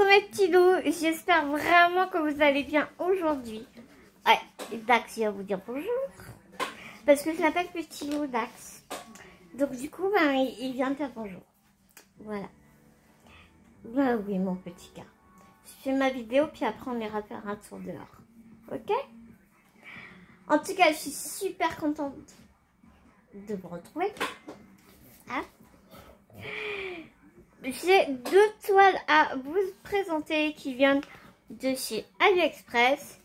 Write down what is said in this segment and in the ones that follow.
Coucou mes petits loups, j'espère vraiment que vous allez bien aujourd'hui. Ouais, Dax vient vous dire bonjour. Parce que je l'appelle petit loup Dax. Donc du coup, ben, il vient me dire bonjour. Voilà. Bah oui mon petit gars. Je fais ma vidéo puis après on ira faire un tour dehors. Ok? En tout cas, je suis super contente de vous retrouver. Hein? J'ai deux toiles à vous présenter qui viennent de chez AliExpress.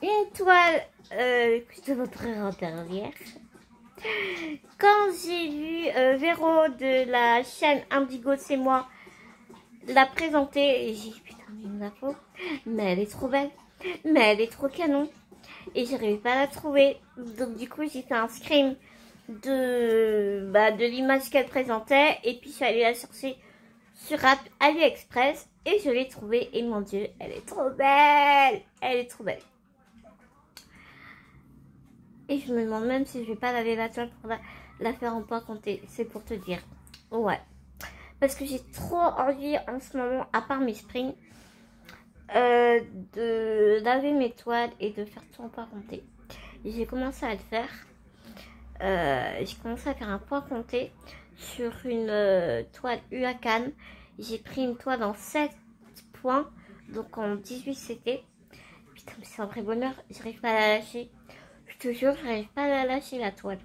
Une toile que je te montrerai en dernière. Quand j'ai vu Véro de la chaîne Indigo, c'est moi, la présenter, j'ai dit putain mais il me la faut. Mais elle est trop belle. Mais elle est trop canon. Et j'arrivais pas à la trouver. Donc du coup j'ai fait un screen de l'image qu'elle présentait. Et puis je suis allée la chercher sur AliExpress et je l'ai trouvée. Et mon dieu, elle est trop belle. Elle est trop belle. Et je me demande même si je vais pas laver la toile pour la faire en point compté. C'est pour te dire. Ouais. Parce que j'ai trop envie en ce moment, à part mes springs, de laver mes toiles et de faire tout en point compté. J'ai commencé à le faire. J'ai commencé à faire un point compté sur une toile UACAN. J'ai pris une toile en 7 points, donc en 18 CT. Putain, mais c'est un vrai bonheur. J'arrive pas à la lâcher. Je te jure, j'arrive pas à la lâcher la toile.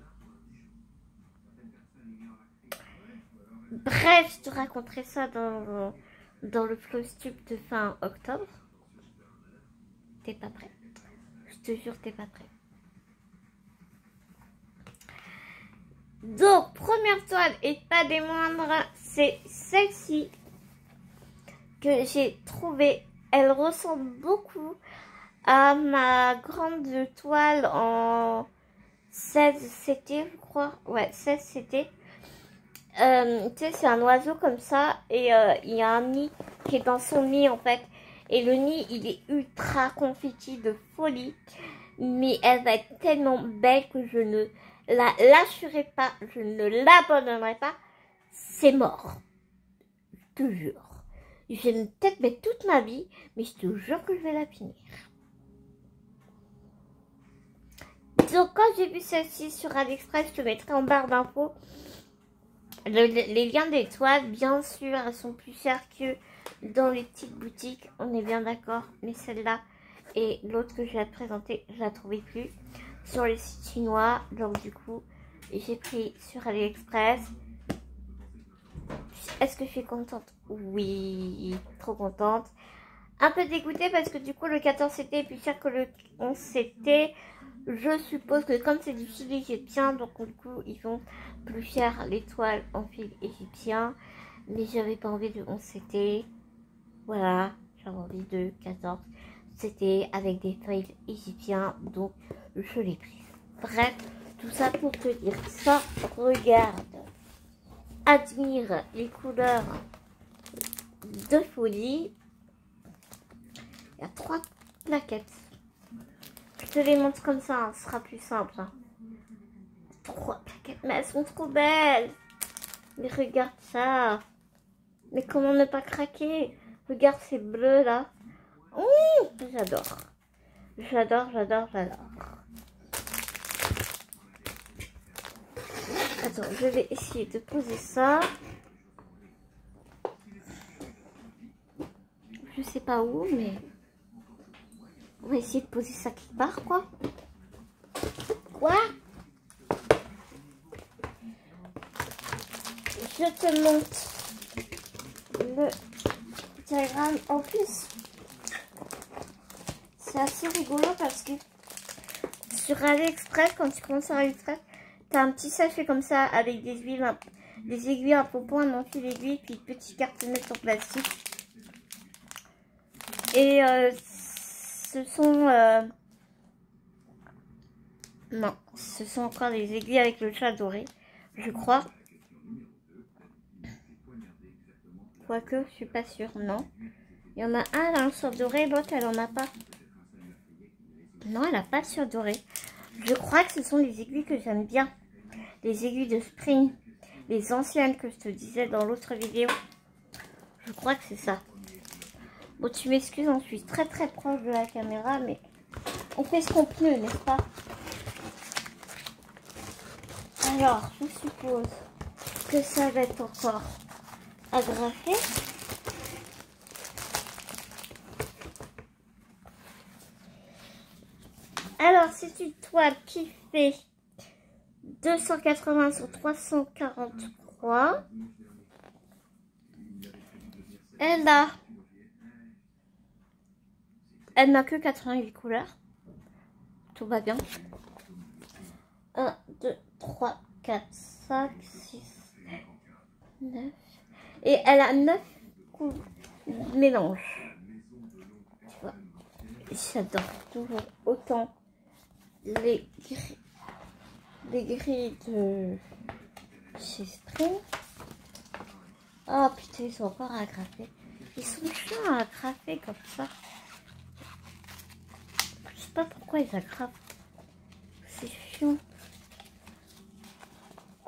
Bref, je te raconterai ça dans le Flowstube de fin octobre. T'es pas prêt. Je te jure, t'es pas prêt. Donc, première toile et pas des moindres, c'est celle-ci que j'ai trouvée. Elle ressemble beaucoup à ma grande toile en 16 CT, je crois. Ouais, 16 CT. Tu sais, c'est un oiseau comme ça et il y a un nid qui est dans son nid en fait. Et le nid, il est ultra confetti de folie. Mais elle va être tellement belle que je ne la lâcherai pas. Je ne l'abandonnerai pas. C'est mort. Je te jure. Je vais peut-être mettre toute ma vie, mais je te jure que je vais la finir. Donc quand j'ai vu celle-ci sur AliExpress, je te mettrai en barre d'infos les liens des toiles. Bien sûr, elles sont plus chères que dans les petites boutiques, on est bien d'accord. Mais celle-là et l'autre que je vais te présenter, je la trouvais plus sur les sites chinois. Donc du coup, j'ai pris sur AliExpress. Est-ce que je suis contente? Oui, trop contente. Un peu dégoûtée parce que du coup le 14 CT est plus cher que le 11 CT. Je suppose que comme c'est du fil égyptien, donc du coup ils font plus cher les toiles en fil égyptien. Mais j'avais pas envie de 11 CT. Voilà, j'avais envie de 14 CT avec des fils égyptiens. Donc je l'ai prise. Bref, tout ça pour te dire ça. Regarde. Admire les couleurs de folie. Il y a 3 plaquettes. Je te les montre comme ça, hein, ce sera plus simple. Hein. 3 plaquettes, mais elles sont trop belles. Mais regarde ça. Mais comment ne pas craquer? Regarde ces bleus là. J'adore. J'adore, j'adore, j'adore. Attends, je vais essayer de poser ça. Je sais pas où, mais on va essayer de poser ça quelque part, quoi. Quoi? Je te montre le diagramme. En plus, c'est assez rigolo parce que sur AliExpress, quand tu commences sur AliExpress, t'as un petit sachet comme ça avec des huiles, des aiguilles, un pompon, un enfil d'aiguille, puis une petite cartonnette en plastique. Et ce sont non, ce sont encore des aiguilles avec le chat doré, je crois. Quoique, je suis pas sûre, non. Il y en a un, elle a un sur doré, l'autre, elle en a pas. Non, elle a pas de sur doré. Je crois que ce sont les aiguilles que j'aime bien. Les aiguilles de Spring. Les anciennes que je te disais dans l'autre vidéo. Je crois que c'est ça. Bon, tu m'excuses, on suis très très proche de la caméra, mais on fait ce qu'on peut, n'est-ce pas? Alors, je suppose que ça va être encore agrafé. Alors, c'est une toile qui fait 280 sur 343. Elle n'a que 88 couleurs. Tout va bien. 1, 2, 3, 4, 5, 6, 9. Et elle a 9 mélanges. Tu vois, j'adore toujours autant les grilles de chez Spring. Oh putain, ils sont encore agrafés. Ils sont chiants à agrafer comme ça. Je sais pas pourquoi ils agrafent. C'est chiant.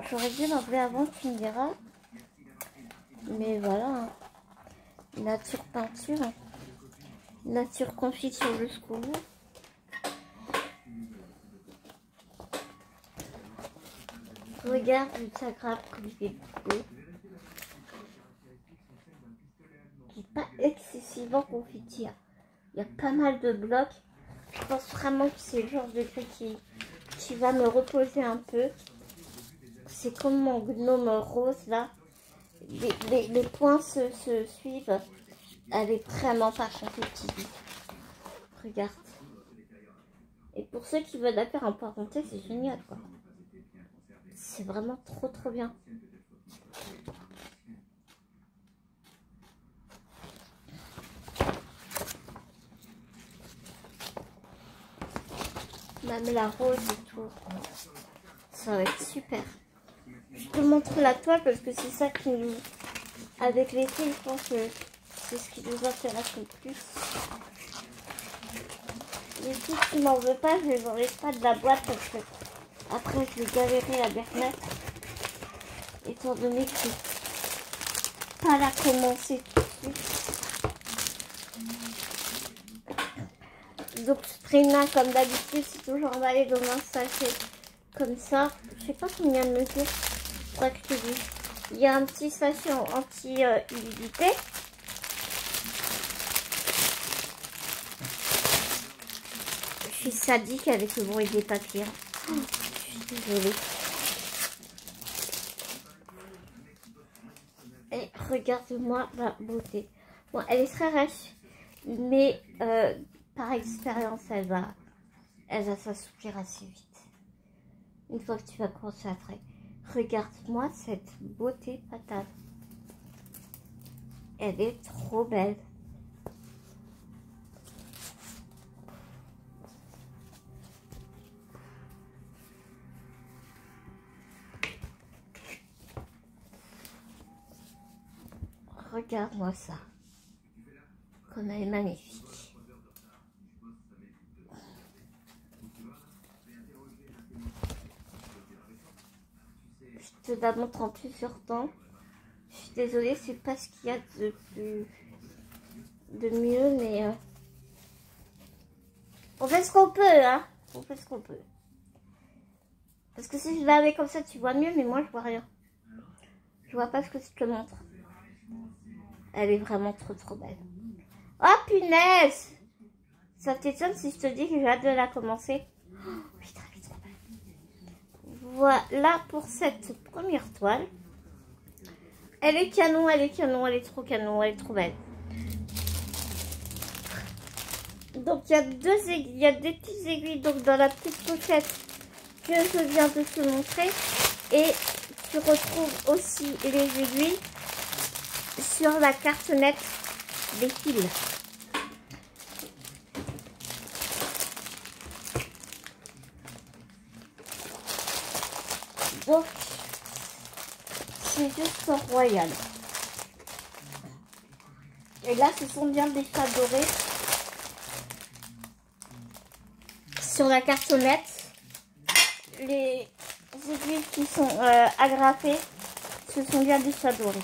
J'aurais dû l'enlever avant, tu me diras. Mais voilà. Nature peinture. Nature confiture jusqu'au bout. Regarde, ça grave comme il est beau. Il n'est pas excessivement confiture. Il y a pas mal de blocs. Je pense vraiment que c'est le genre de gris qui va me reposer un peu. C'est comme mon gnome rose là. Les points se suivent. Elle est vraiment pas compétitive. Regarde. Et pour ceux qui veulent la faire en parenté, c'est génial quoi. C'est vraiment trop bien. Même la rose et tout. Ça va être super. Je te montre la toile parce que c'est ça qui nous... Avec l'été, je pense que c'est ce qui nous intéresse le plus. Les filles, tu m'en veux pas, je les enlève pas de la boîte parce que après je vais galérer à les remettre. Étant donné que je vais pas la commencer tout de suite. Donc Sprina, comme d'habitude, c'est toujours emballé dans un sachet comme ça. Je sais pas combien de mesures. Faudrait que je te dise. Il y a un petit sachet anti-humidité. Je suis sadique avec le bruit des papiers. Oh, je suis désolée. Et regarde-moi la beauté. Bon, elle est très rêche, mais par expérience, elle va s'assouplir assez vite. Une fois que tu vas commencer à travailler. Regarde-moi cette beauté patate. Elle est trop belle. Regarde-moi ça. Comme elle est magnifique. Je te la montre en plusieurs temps. Je suis désolée, c'est pas ce qu'il y a de mieux, mais on fait ce qu'on peut, hein. On fait ce qu'on peut. Parce que si je la mets comme ça, tu vois mieux, mais moi je vois rien. Je vois pas ce que je te montre. Elle est vraiment trop belle. Oh punaise! Ça t'étonne si je te dis que j'ai hâte de la commencer? Oh, putain, elle est trop belle. Voilà pour cette première toile. Elle est canon, elle est canon, elle est trop canon, elle est trop belle. Donc il y a des petites aiguilles donc dans la petite pochette que je viens de te montrer. Et tu retrouves aussi les aiguilles sur la carte nette des fils. Donc, c'est juste royal. Et là, ce sont bien des chats dorés. Sur la cartonnette, les aiguilles qui sont agrafées, ce sont bien des chats dorés.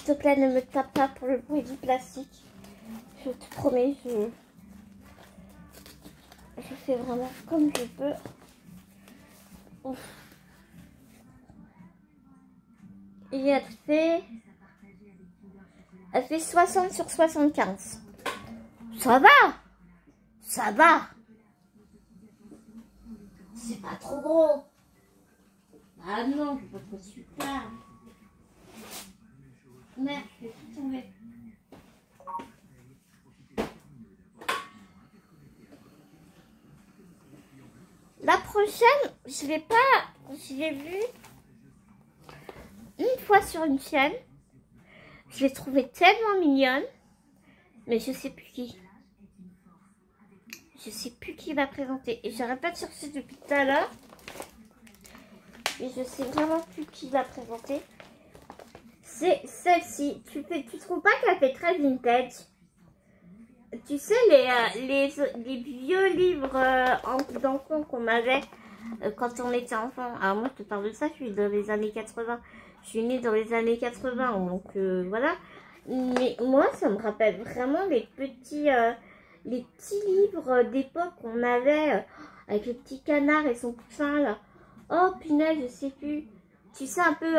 te plaît, ne me tape pas pour le bruit du plastique. Je te promets, je fais vraiment comme je peux. Ouf. Et elle fait 60 sur 75. Ça va. Ça va. C'est pas trop gros. Ah non, je peux pas super. Merde, je vais tout tomber. La prochaine, je l'ai vue une fois sur une chaîne. Je l'ai trouvée tellement mignonne, mais je sais plus qui. Je sais plus qui va présenter. Et j'arrête pas de chercher depuis tout à l'heure. Et je sais vraiment plus qui l'a présenter. C'est celle-ci. Tu trouves pas qu'elle fait très vintage? Tu sais, les vieux livres d'enfants qu'on avait quand on était enfant. Alors moi, je te parle de ça, je suis dans les années 80. Je suis née dans les années 80, donc voilà. Mais moi, ça me rappelle vraiment les petits livres d'époque qu'on avait avec le petit canard et son poussin là. Oh punaise, je sais plus. Tu sais, un peu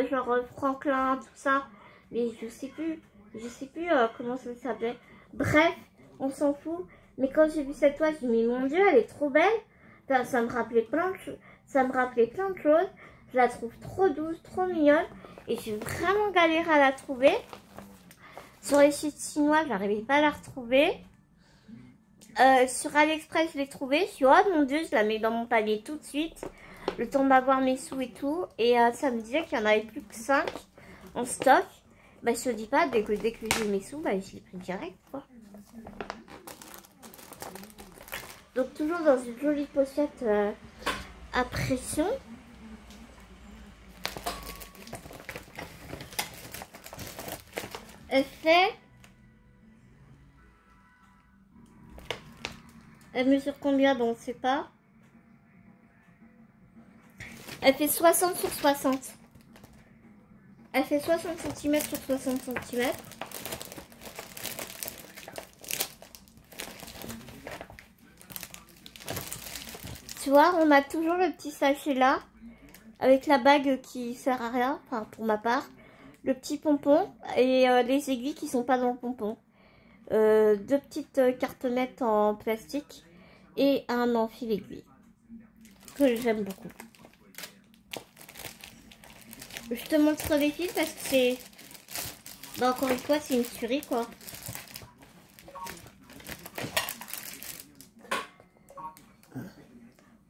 genre Franklin, tout ça. Mais je sais plus comment ça s'appelait. Bref, on s'en fout. Mais quand j'ai vu cette toile, je me suis dit, mon Dieu, elle est trop belle. Enfin, ça me rappelait plein de choses. Je la trouve trop douce, trop mignonne. Et j'ai vraiment galéré à la trouver. Sur les sites chinois, je n'arrivais pas à la retrouver. Sur AliExpress, je l'ai trouvée. Je suis oh mon Dieu, je la mets dans mon panier tout de suite. Le temps d'avoir mes sous et tout. Et ça me disait qu'il n'y en avait plus que 5 en stock. Bah, je te dis pas, dès que j'ai mes sous, bah, je les pris direct, quoi. Donc, toujours dans une jolie pochette à pression. Elle mesure combien, donc on ne sait pas. Elle fait 60 sur 60. Elle fait 60 cm sur 60 cm. Tu vois, on a toujours le petit sachet là, avec la bague qui sert à rien, enfin pour ma part. Le petit pompon et les aiguilles qui sont pas dans le pompon. 2 petites cartonnettes en plastique et un enfil aiguille que j'aime beaucoup. Je te montre les fils parce que c'est... Bah, encore une fois, c'est une tuerie, quoi.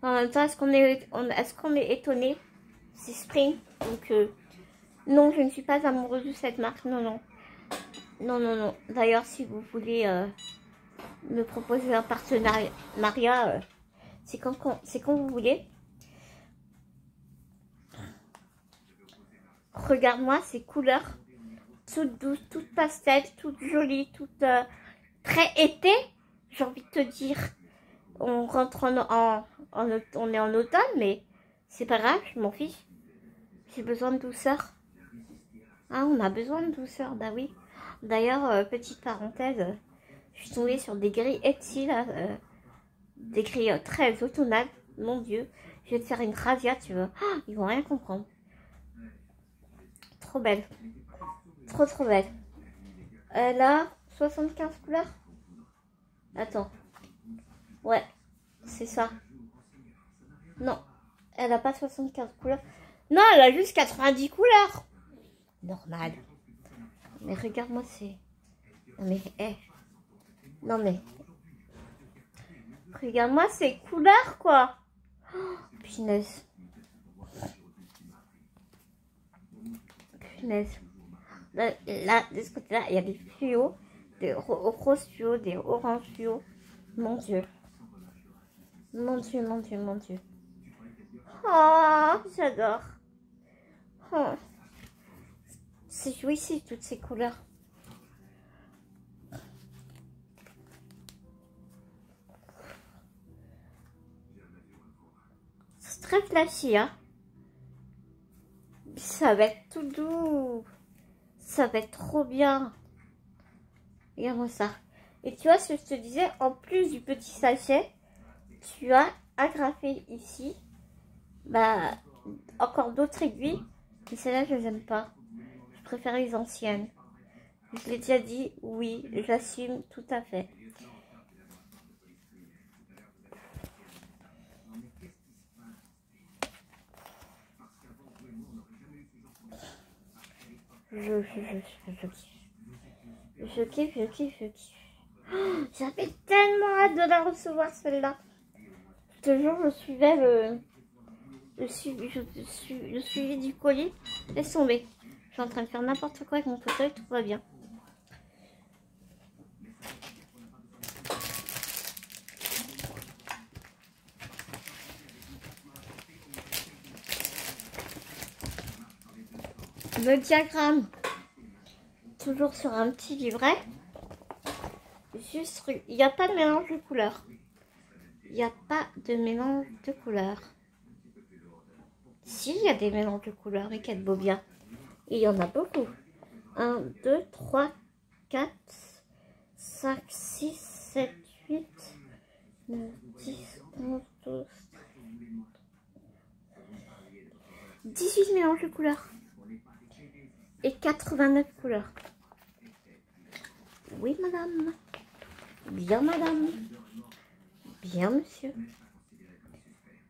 En même temps, est-ce qu'on est étonné? C'est Spring. Donc, non, je ne suis pas amoureuse de cette marque. Non, non. Non, non, non. D'ailleurs, si vous voulez me proposer un partenariat, c'est quand vous voulez. Regarde-moi ces couleurs. Toutes douces, toutes pastel, toutes jolies, toutes très été. J'ai envie de te dire. On rentre on est en automne, mais c'est pas grave, je m'en fiche. J'ai besoin de douceur. Ah, on a besoin de douceur, bah oui. D'ailleurs, petite parenthèse, je suis tombée sur des grilles Etsy, là, des grilles très automnales. Mon Dieu, je vais te faire une razzia, tu veux. Oh, ils vont rien comprendre. Trop belle. Trop, trop belle. Elle a 75 couleurs. Attends. Ouais, c'est ça. Non, elle a pas 75 couleurs. Non, elle a juste 90 couleurs. Normal. Mais regarde-moi, c'est... Non mais, non mais... Regarde-moi ces couleurs, quoi. Oh, punaise. Punaise. Là, de ce côté-là, il y a des fluos. Des roses fluos, des oranges fluos. Mon Dieu. Mon Dieu, mon Dieu, mon Dieu. Oh, j'adore. Oh. C'est jouissif, toutes ces couleurs. C'est très flashy, hein. Ça va être tout doux. ça va être trop bien. Regarde-moi ça. Et tu vois ce que je te disais, en plus du petit sachet, tu as agrafé ici, bah, encore d'autres aiguilles. Mais celles-là, je les aime pas. Je préfère les anciennes. Je l'ai déjà dit, oui, j'assume tout à fait. Je kiffe. Oh, j'avais tellement hâte de la recevoir celle-là. Ce jour, je suivais le suivi du colis. Laisse tomber. Je suis en train de faire n'importe quoi avec mon fauteuil, tout va bien. Le diagramme, toujours sur un petit livret. Juste, il n'y a pas de mélange de couleurs. Il n'y a pas de mélange de couleurs. Si, il y a des mélanges de couleurs, mais quel beau bien. Et il y en a beaucoup. 1, 2, 3, 4, 5, 6, 7, 8, 9, 10, 11, 12, 18 mélanges de couleurs. Et 89 couleurs. Oui, madame. Bien, madame. Bien, monsieur.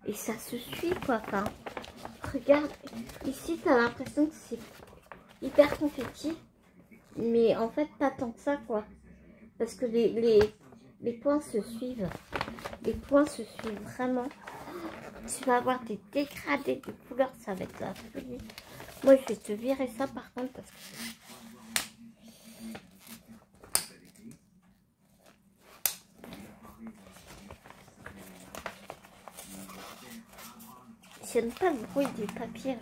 Et ça se suit, quoi. Enfin, regarde, ici, tu as l'impression que c'est hyper confetti. Mais en fait, pas tant que ça, quoi. Parce que les points se suivent. Les points se suivent vraiment. Tu vas avoir des dégradés de couleurs, ça va être la folie. Moi, je vais te virer ça, par contre, parce que... J'aime pas le bruit du papier.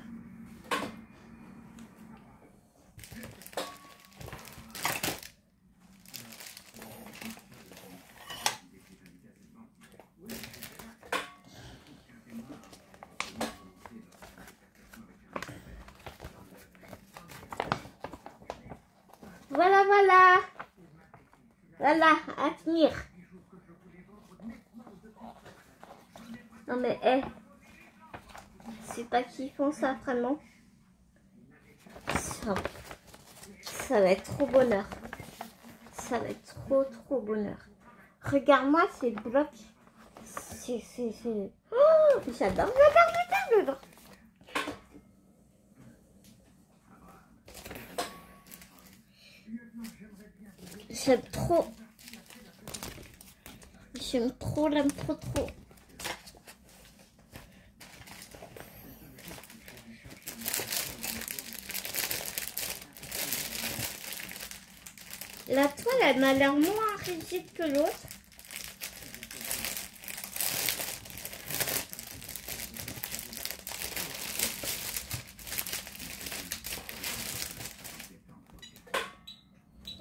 Voilà, voilà. Voilà, à tenir. Non mais, c'est pas qu'ils font ça vraiment. Ça va être trop bonheur. Ça va être trop bonheur. Regarde-moi ces blocs. Oh, j'adore. J'aime trop. J'aime trop, trop. La toile, elle m'a l'air moins rigide que l'autre.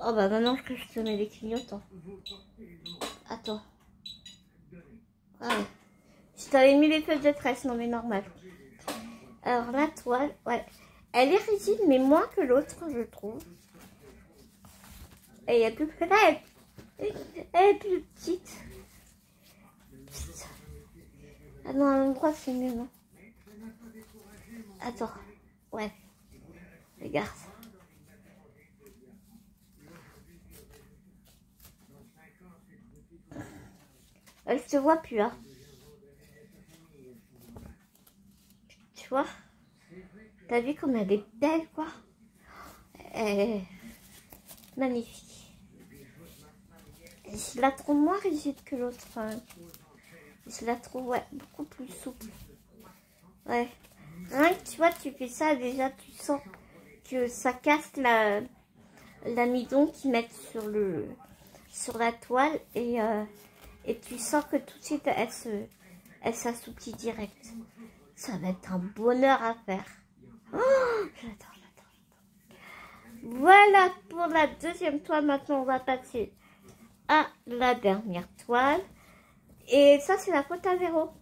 Oh bah maintenant que je te mets des clignotants. Attends. Ah ouais. Je t'avais mis les feuilles de tresse, non mais normal. Alors la toile, ouais. Elle est rigide mais moins que l'autre, je trouve. Et elle est plus petite. Elle est plus petite. Ah non, à l'endroit c'est mieux, non? Attends. Ouais. Regarde. Elle se voit plus, hein. Tu vois? T'as vu comme elle est belle, quoi? Elle est magnifique. Je la trouve moins rigide que l'autre, quand même. Je la trouve, ouais, beaucoup plus souple. Ouais. Rien que, tu vois, tu fais ça, déjà, tu sens que ça casse l'amidon qu'ils mettent sur la toile. Et tu sens que tout de suite, elle s'assouplit direct. Ça va être un bonheur à faire. Oh, j'adore. Voilà pour la deuxième toile. Maintenant, on va passer à la dernière toile. Et ça, c'est la faute à Véro.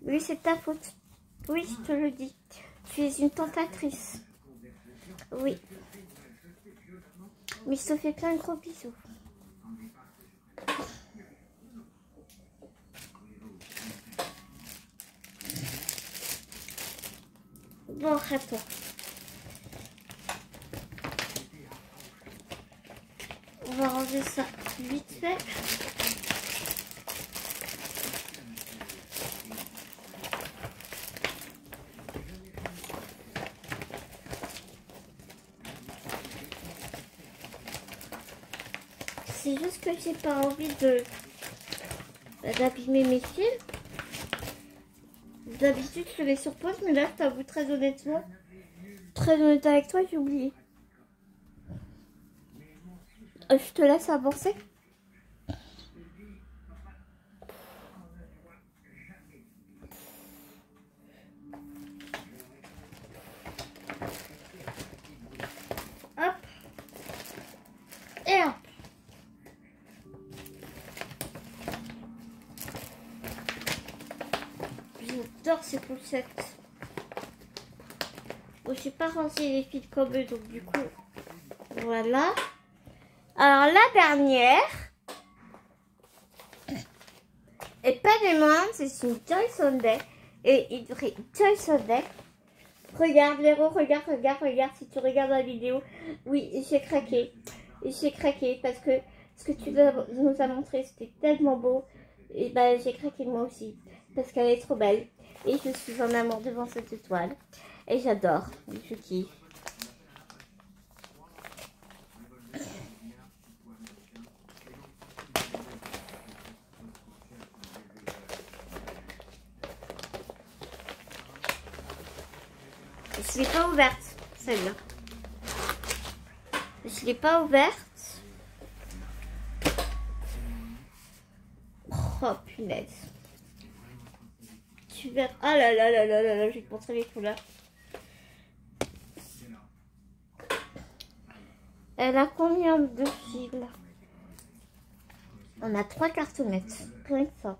Oui, c'est ta faute. Oui, je te le dis. Tu es une tentatrice. Oui. Mais je te fais plein de gros bisous. Bon, attends. On va ranger ça vite fait. C'est juste que j'ai pas envie d'abîmer mes fils. D'habitude, je les sur pause, mais là, je t'avoue très honnêtement, très honnête avec toi, j'ai oublié. Je te laisse avancer. Hop. Et hop. J'adore ces poussettes. Bon, j'ai pas rangé les fils comme eux, donc du coup, voilà. Alors, la dernière, et pas des moindres, c'est une Toy Sunday. Et une Toy Sunday. Regarde, Léro, regarde, si tu regardes la vidéo. Oui, j'ai craqué. J'ai craqué parce que ce que tu nous as montré, c'était tellement beau. Et ben, j'ai craqué moi aussi. Parce qu'elle est trop belle. Et je suis en amour devant cette étoile. Et j'adore. Je kiffe. Je ne l'ai pas ouverte, celle-là. Je ne l'ai pas ouverte. Oh, punaise. Tu verras. Ah là là là là là là, je vais te montrer les couleurs. Elle a combien de fils? On a 3 cartonnettes. Rien que ça.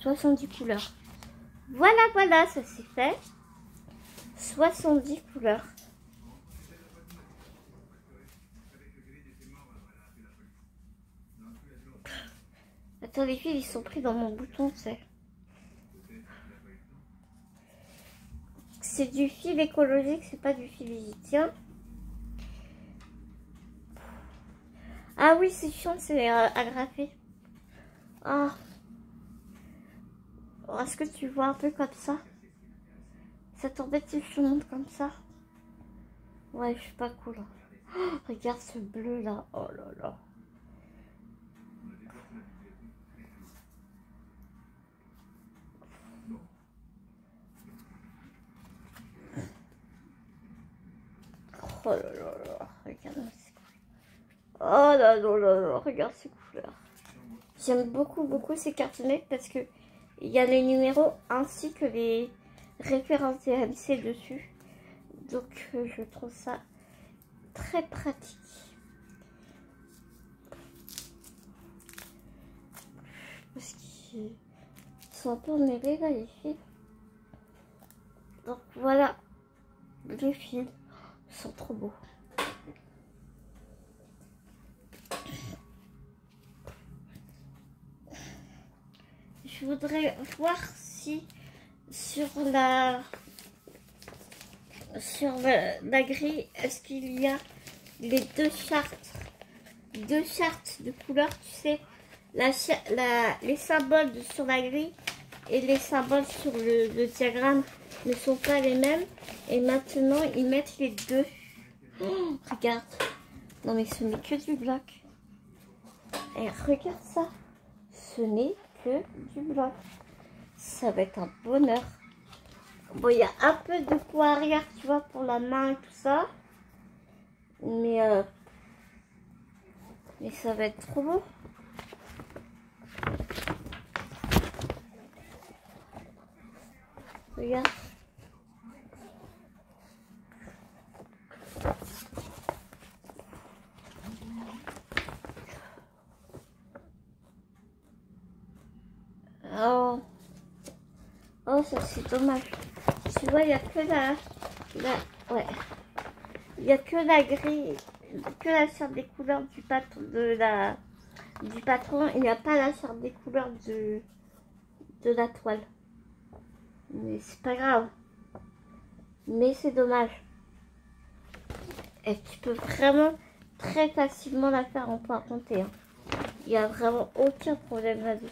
70 couleurs. Voilà, voilà, ça c'est fait. 70 couleurs. Attends, les fils, ils sont pris dans mon bouton, tu sais. C'est du fil écologique, c'est pas du fil égyptien. Ah oui, c'est chiant, c'est agrafé. Ah. Oh, est-ce que tu vois un peu comme ça? Ça t'embête si je te montre comme ça? Ouais, je suis pas cool. Oh, regarde ce bleu là. Oh là là. Oh là là là. Regarde ces couleurs. Oh là là là là. Regarde ces couleurs. J'aime beaucoup ces cartonnettes parce que il y a les numéros ainsi que les références DMC dessus. Donc je trouve ça très pratique. Parce qu'ils sont un peu mêlés là les fils. Donc voilà, les fils sont trop beaux. Je voudrais voir si sur la grille, est-ce qu'il y a les deux chartes de couleurs, tu sais, les symboles sur la grille et les symboles sur le diagramme ne sont pas les mêmes. Et maintenant, ils mettent les deux. Oh, regarde. Non mais ce n'est que du bloc. Et regarde ça. Ce n'est que du bloc. Ça va être un bonheur. Bon, il y a un peu de poids arrière, tu vois, pour la main et tout ça. Mais ça va être trop beau. Regarde. Oh. Oh, ça c'est dommage. Tu vois, il n'y a que ouais. Il n'y a que la grille, que la charte des couleurs du patron, il n'y a pas la charte des couleurs de la toile. Mais c'est pas grave. Mais c'est dommage. Et tu peux vraiment très facilement la faire en point compté. Hein. Il n'y a vraiment aucun problème là-dessus.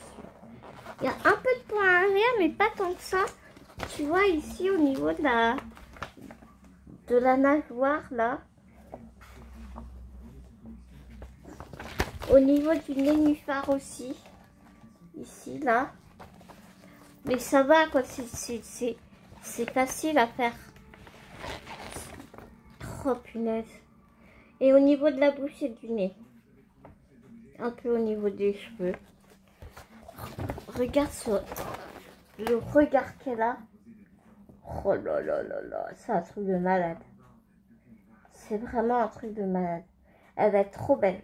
Il y a un peu de points arrière, mais pas tant que ça. Tu vois ici au niveau de la nageoire là. Au niveau du nénuphar aussi. Ici, là. Mais ça va quoi, c'est facile à faire. Oh punaise. Et au niveau de la bouche et du nez. Un peu au niveau des cheveux. Regarde le regard qu'elle a. Oh là là là là, c'est un truc de malade. C'est vraiment un truc de malade. Elle va être trop belle.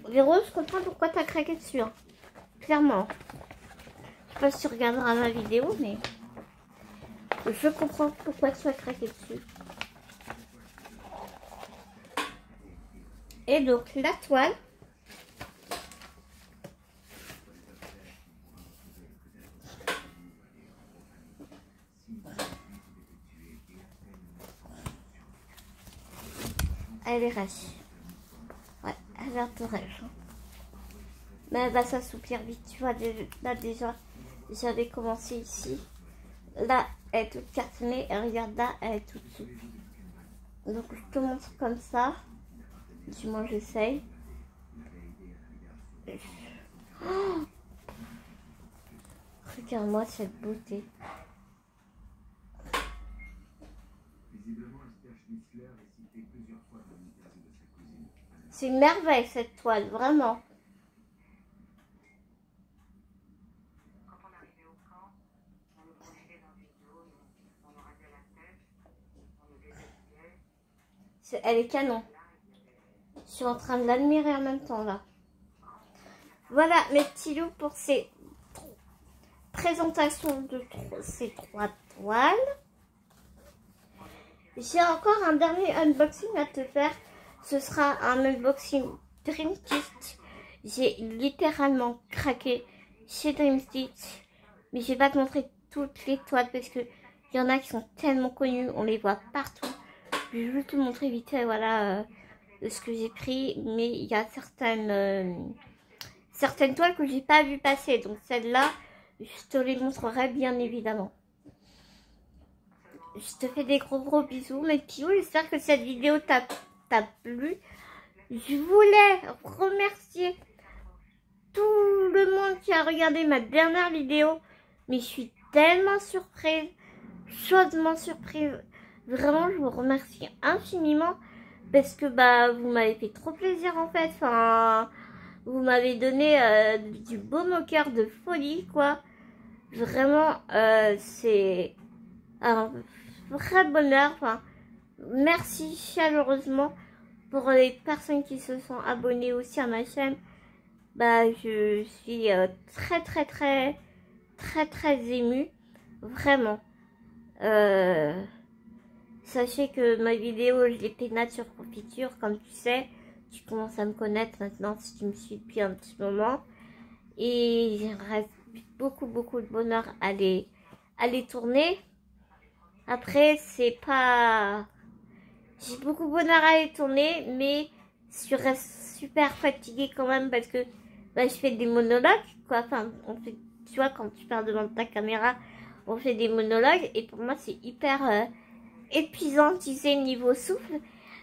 Véro, je comprends pourquoi t'as craqué dessus. Hein. Clairement. Je sais pas si tu regarderas ma vidéo, mais je comprends pourquoi tu as craqué dessus. Et donc la toile. Elle est rêche. Ouais, elle est un peu rêche. Hein. Mais elle va s'assouplir vite. Tu vois, là déjà, j'avais commencé ici. Là, elle est toute cartonnée. Et regarde là, elle est toute souple. Donc, je te montre comme ça. Du moins, j'essaye. Oh, regarde-moi cette beauté. C'est une merveille cette toile, vraiment. Elle est canon. Je suis en train de l'admirer en même temps là. Voilà mes petits loups pour ces présentations de ces 3 toiles. J'ai encore un dernier unboxing à te faire. Ce sera un unboxing Dream Stitch. J'ai littéralement craqué chez Dream Stitch. Mais je vais pas te montrer toutes les toiles parce que il y en a qui sont tellement connues. On les voit partout. Je vais te montrer vite fait voilà, ce que j'ai pris. Mais il y a certaines toiles que j'ai pas vu passer. Donc celle-là, je te les montrerai bien évidemment. Je te fais des gros bisous mes petits loups. J'espère que cette vidéo t'a plu. Je voulais remercier tout le monde qui a regardé ma dernière vidéo. Mais je suis tellement surprise. Chaudement surprise. Vraiment, je vous remercie infiniment. Parce que bah vous m'avez fait trop plaisir en fait. Enfin, vous m'avez donné du baume au cœur de folie quoi. Vraiment, c'est un vrai bonheur. Enfin, merci chaleureusement pour les personnes qui se sont abonnées aussi à ma chaîne. Bah, je suis très émue. Vraiment. Sachez que ma vidéo, je l'ai fait nature confiture, comme tu sais. Tu commences à me connaître maintenant si tu me suis depuis un petit moment. Et il reste beaucoup de bonheur à les tourner. Après, c'est pas... J'ai beaucoup de bonheur à les tourner, mais je reste super fatiguée quand même parce que bah, je fais des monologues, quoi. Enfin, on fait, tu vois, quand tu parles devant ta caméra, on fait des monologues. Et pour moi, c'est hyper épuisant, tu sais, niveau souffle.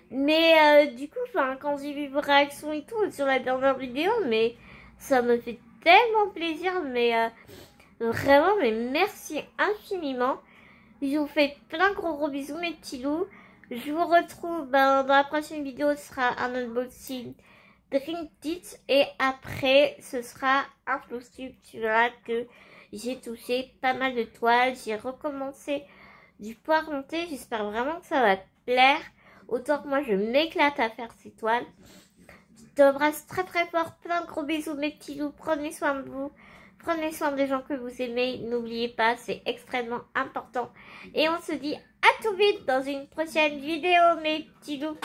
Mais du coup, quand j'ai vu vos réactions et tout sur la dernière vidéo, mais ça me fait tellement plaisir. Mais vraiment, mais merci infiniment. Je vous fais plein de gros bisous mes petits loups. Je vous retrouve dans la prochaine vidéo. Ce sera un unboxing Dream Stitch. Et après ce sera un floss tube. Tu verras que j'ai touché pas mal de toiles. J'ai recommencé du poids monté. J'espère vraiment que ça va te plaire. Autant que moi je m'éclate à faire ces toiles. Je t'embrasse très fort. Plein de gros bisous mes petits loups. Prenez soin de vous. Prenez soin des gens que vous aimez. N'oubliez pas, c'est extrêmement important. Et on se dit à tout vite dans une prochaine vidéo, mes petits loups.